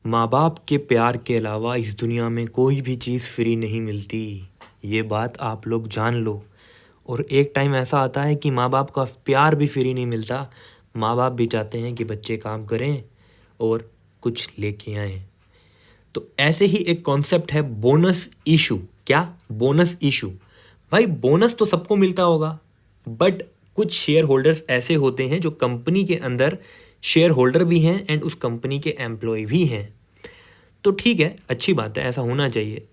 माँ बाप के प्यार के अलावा इस दुनिया में कोई भी चीज़ फ्री नहीं मिलती। ये बात आप लोग जान लो। और एक टाइम ऐसा आता है कि माँ बाप का प्यार भी फ्री नहीं मिलता। माँ बाप भी चाहते हैं कि बच्चे काम करें और कुछ लेके आएँ। तो ऐसे ही एक कॉन्सेप्ट है बोनस इशू। क्या? Bonus issue. भाई बोनस तो सबको मिलता होगा, बट कुछ शेयर होल्डर्स ऐसे होते हैं जो कंपनी के अंदर शेयर होल्डर भी हैं एंड उस कंपनी के एम्प्लॉय भी हैं। तो ठीक है, अच्छी बात है, ऐसा होना चाहिए।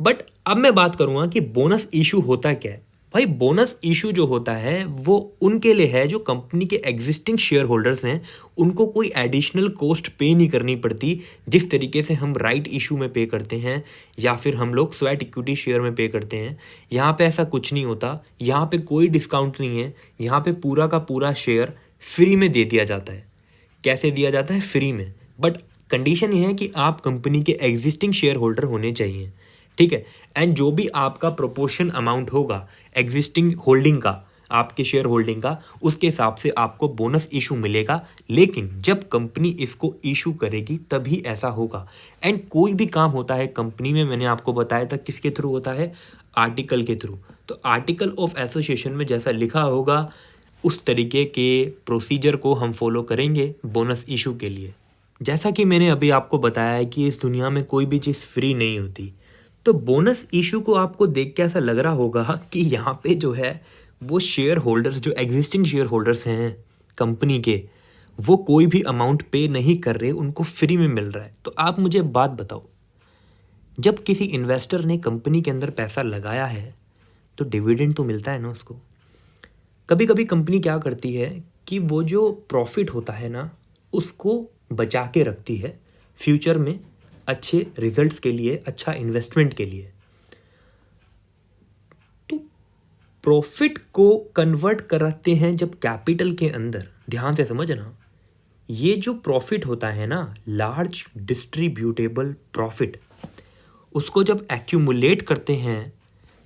बट अब मैं बात करूँगा कि बोनस इशू होता क्या है। भाई बोनस इशू जो होता है वो उनके लिए है जो कंपनी के एग्जिस्टिंग शेयर होल्डर्स हैं, उनको कोई एडिशनल कॉस्ट पे नहीं करनी पड़ती जिस तरीके से हम राइट इशू में पे करते हैं या फिर हम लोग स्वेट इक्विटी शेयर में पे करते हैं। यहाँ पे ऐसा कुछ नहीं होता, यहाँ पे कोई डिस्काउंट नहीं है, यहाँ पे पूरा का पूरा शेयर फ्री में दे दिया जाता है। कैसे दिया जाता है? फ्री में। बट कंडीशन ये है कि आप कंपनी के एग्जिस्टिंग शेयर होल्डर होने चाहिए, ठीक है। एंड जो भी आपका प्रोपोर्शन अमाउंट होगा एग्जिस्टिंग होल्डिंग का, आपके शेयर होल्डिंग का, उसके हिसाब से आपको बोनस इशू मिलेगा। लेकिन जब कंपनी इसको इशू करेगी तभी ऐसा होगा। एंड कोई भी काम होता है कंपनी में, मैंने आपको बताया था किसके थ्रू होता है? आर्टिकल के थ्रू। तो आर्टिकल ऑफ एसोसिएशन में जैसा लिखा होगा उस तरीके के प्रोसीजर को हम फॉलो करेंगे बोनस इशू के लिए। जैसा कि मैंने अभी आपको बताया है कि इस दुनिया में कोई भी चीज़ फ्री नहीं होती। तो बोनस इशू को आपको देख के ऐसा लग रहा होगा कि यहाँ पे जो है वो शेयर होल्डर्स, जो एग्जिस्टिंग शेयर होल्डर्स हैं कंपनी के, वो कोई भी अमाउंट पे नहीं कर रहे, उनको फ्री में मिल रहा है। तो आप मुझे बात बताओ, जब किसी इन्वेस्टर ने कंपनी के अंदर पैसा लगाया है तो डिविडेंड तो मिलता है ना उसको। कभी कभी कंपनी क्या करती है कि वो जो प्रॉफिट होता है ना उसको बचा के रखती है फ्यूचर में अच्छे रिजल्ट्स के लिए, अच्छा इन्वेस्टमेंट के लिए। तो प्रॉफिट को कन्वर्ट कराते हैं जब कैपिटल के अंदर। ध्यान से समझना, ये जो प्रॉफिट होता है ना, लार्ज डिस्ट्रीब्यूटेबल प्रॉफिट, उसको जब एक्यूमुलेट करते हैं,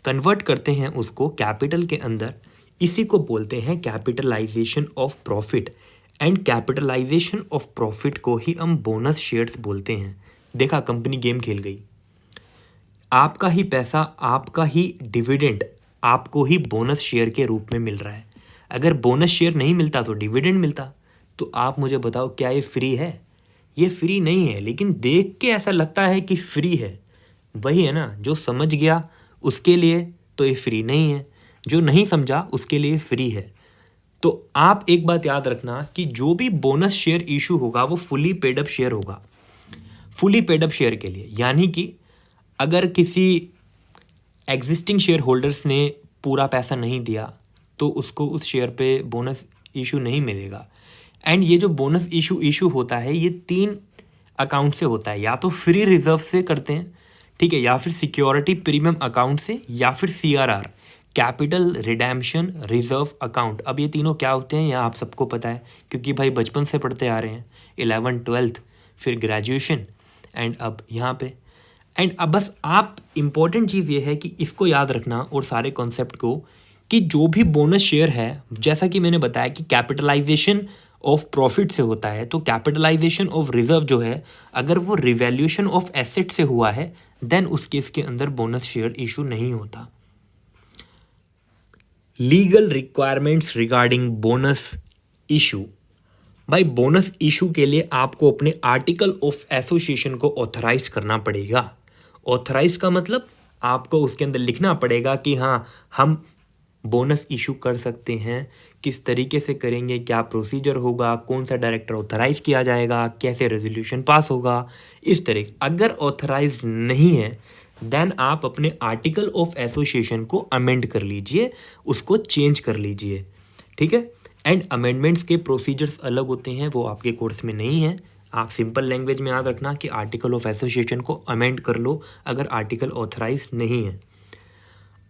कन्वर्ट करते हैं उसको कैपिटल के अंदर, इसी को बोलते हैं capitalisation of profit. And capitalisation of profit को ही हम बोनस शेयर्स बोलते हैं। देखा, कंपनी गेम खेल गई। आपका ही पैसा, आपका ही डिविडेंड आपको ही बोनस शेयर के रूप में मिल रहा है। अगर बोनस शेयर नहीं मिलता तो डिविडेंड मिलता। तो आप मुझे बताओ, क्या ये फ्री है? ये फ्री नहीं है, लेकिन देख के ऐसा लगता है कि फ्री है। वही है ना, जो समझ गया उसके लिए तो ये फ्री नहीं है, जो नहीं समझा उसके लिए फ्री है। तो आप एक बात याद रखना कि जो भी बोनस शेयर इशू होगा वो फुली पेड अप शेयर होगा। फुली पेड अप शेयर के लिए यानी कि अगर किसी एग्जिस्टिंग शेयर होल्डर्स ने पूरा पैसा नहीं दिया तो उसको उस शेयर पे बोनस इशू नहीं मिलेगा। एंड ये जो बोनस इशू होता है ये 3 अकाउंट से होता है। या तो फ्री रिजर्व से करते हैं, ठीक है, या फिर सिक्योरिटी प्रीमियम अकाउंट से, या फिर CRR, capital redemption reserve account. अब ये तीनों क्या होते हैं यह आप सबको पता है, क्योंकि भाई बचपन से पढ़ते आ रहे हैं, 11th 12th फिर ग्रेजुएशन एंड अब यहाँ पे। एंड अब बस आप इम्पॉर्टेंट चीज़ ये है कि इसको याद रखना और सारे कॉन्सेप्ट को, कि जो भी बोनस शेयर है, जैसा कि मैंने बताया कि कैपिटलाइजेशन ऑफ प्रॉफिट से होता है, तो कैपिटलाइजेशन ऑफ रिजर्व जो है, अगर वो रिवैल्यूएशन ऑफ एसेट से हुआ है देन उस केस के अंदर बोनस शेयर इशू नहीं होता। Legal requirements regarding bonus issue. भाई बोनस इशू के लिए आपको अपने आर्टिकल ऑफ एसोसिएशन को ऑथराइज करना पड़ेगा। ऑथराइज का मतलब आपको उसके अंदर लिखना पड़ेगा कि हाँ, हम बोनस इशू कर सकते हैं, किस तरीके से करेंगे, क्या प्रोसीजर होगा, कौन सा डायरेक्टर ऑथराइज किया जाएगा, कैसे रेजोल्यूशन पास होगा, इस तरह। अगर ऑथराइज नहीं है देन आप अपने आर्टिकल ऑफ एसोसिएशन को अमेंड कर लीजिए, उसको चेंज कर लीजिए, ठीक है। एंड अमेंडमेंट्स के प्रोसीजर्स अलग होते हैं, वो आपके कोर्स में नहीं है। आप सिंपल लैंग्वेज में याद रखना कि आर्टिकल ऑफ एसोसिएशन को अमेंड कर लो अगर आर्टिकल ऑथराइज नहीं है।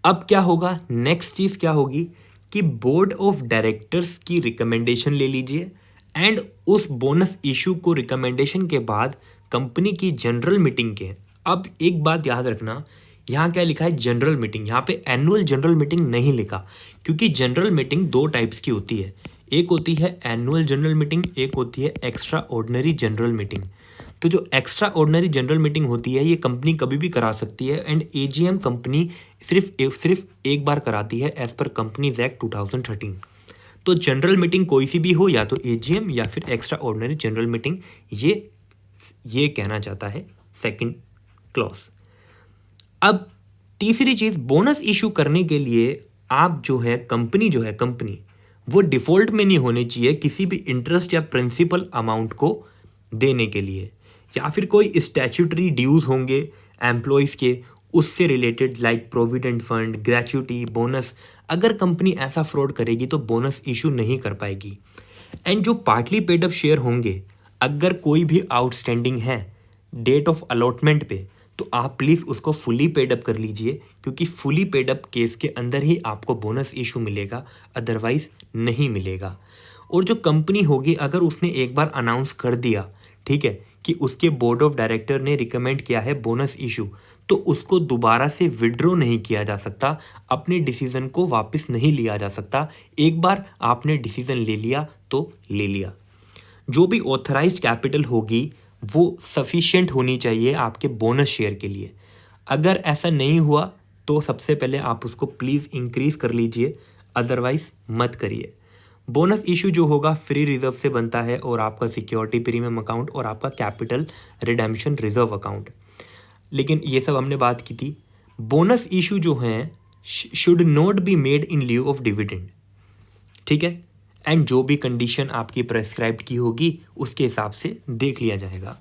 अब क्या होगा, नेक्स्ट चीज़ क्या होगी कि बोर्ड ऑफ डायरेक्टर्स की रिकमेंडेशन ले लीजिए। एंड उस बोनस इशू को रिकमेंडेशन के बाद कंपनी की जनरल मीटिंग के, अब एक बात याद रखना, यहाँ क्या लिखा है? General meeting. यहाँ पे एनुअल जनरल मीटिंग नहीं लिखा, क्योंकि जनरल मीटिंग 2 टाइप्स की होती है। एक होती है एनुअल जनरल मीटिंग, एक होती है एक्स्ट्रा ऑर्डिनरी जनरल मीटिंग। तो जो एक्स्ट्रा ऑर्डिनरी जनरल मीटिंग होती है ये कंपनी कभी भी करा सकती है, एंड एजीएम कंपनी सिर्फ एक बार कराती है एज पर कंपनीज एक्ट 2013। तो जनरल मीटिंग कोई सी भी हो, या तो एजीएम या फिर एक्स्ट्रा ऑर्डिनरी जनरल मीटिंग, ये कहना चाहता है सेकंड क्लॉज। अब तीसरी चीज, बोनस इशू करने के लिए आप कंपनी वो डिफॉल्ट में नहीं होनी चाहिए किसी भी इंटरेस्ट या प्रिंसिपल अमाउंट को देने के लिए, या फिर कोई स्टैट्यूटरी ड्यूज होंगे एम्प्लॉयज़ के उससे related, like provident fund, gratuity, bonus. अगर कंपनी ऐसा फ्रॉड करेगी तो बोनस इशू नहीं कर पाएगी। एंड जो पार्टली पेड अप शेयर होंगे, अगर कोई भी आउटस्टैंडिंग है डेट ऑफ अलॉटमेंट पे, तो आप प्लीज़ उसको फुली पेड अप कर लीजिए, क्योंकि फुली पेड अप केस के अंदर ही आपको बोनस इशू मिलेगा, अदरवाइज नहीं मिलेगा। और जो कंपनी होगी, अगर उसने एक बार अनाउंस कर दिया, ठीक है, कि उसके बोर्ड ऑफ डायरेक्टर ने रिकमेंड किया है बोनस इशू, तो उसको दोबारा से विड्रॉ नहीं किया जा सकता, अपने डिसीजन को वापस नहीं लिया जा सकता। एक बार आपने डिसीजन ले लिया तो ले लिया। जो भी ऑथराइज्ड कैपिटल होगी वो सफिशिएंट होनी चाहिए आपके बोनस शेयर के लिए। अगर ऐसा नहीं हुआ तो सबसे पहले आप उसको प्लीज़ इंक्रीज़ कर लीजिए, अदरवाइज मत करिए। बोनस इशू जो होगा फ्री रिजर्व से बनता है, और आपका सिक्योरिटी प्रीमियम अकाउंट और आपका कैपिटल रिडेम्पशन रिजर्व अकाउंट। लेकिन ये सब हमने बात की थी। बोनस इशू जो हैं should not be made in lieu of dividend, ठीक है। एंड जो भी कंडीशन आपकी प्रेस्क्राइब्ड की होगी उसके हिसाब से देख लिया जाएगा।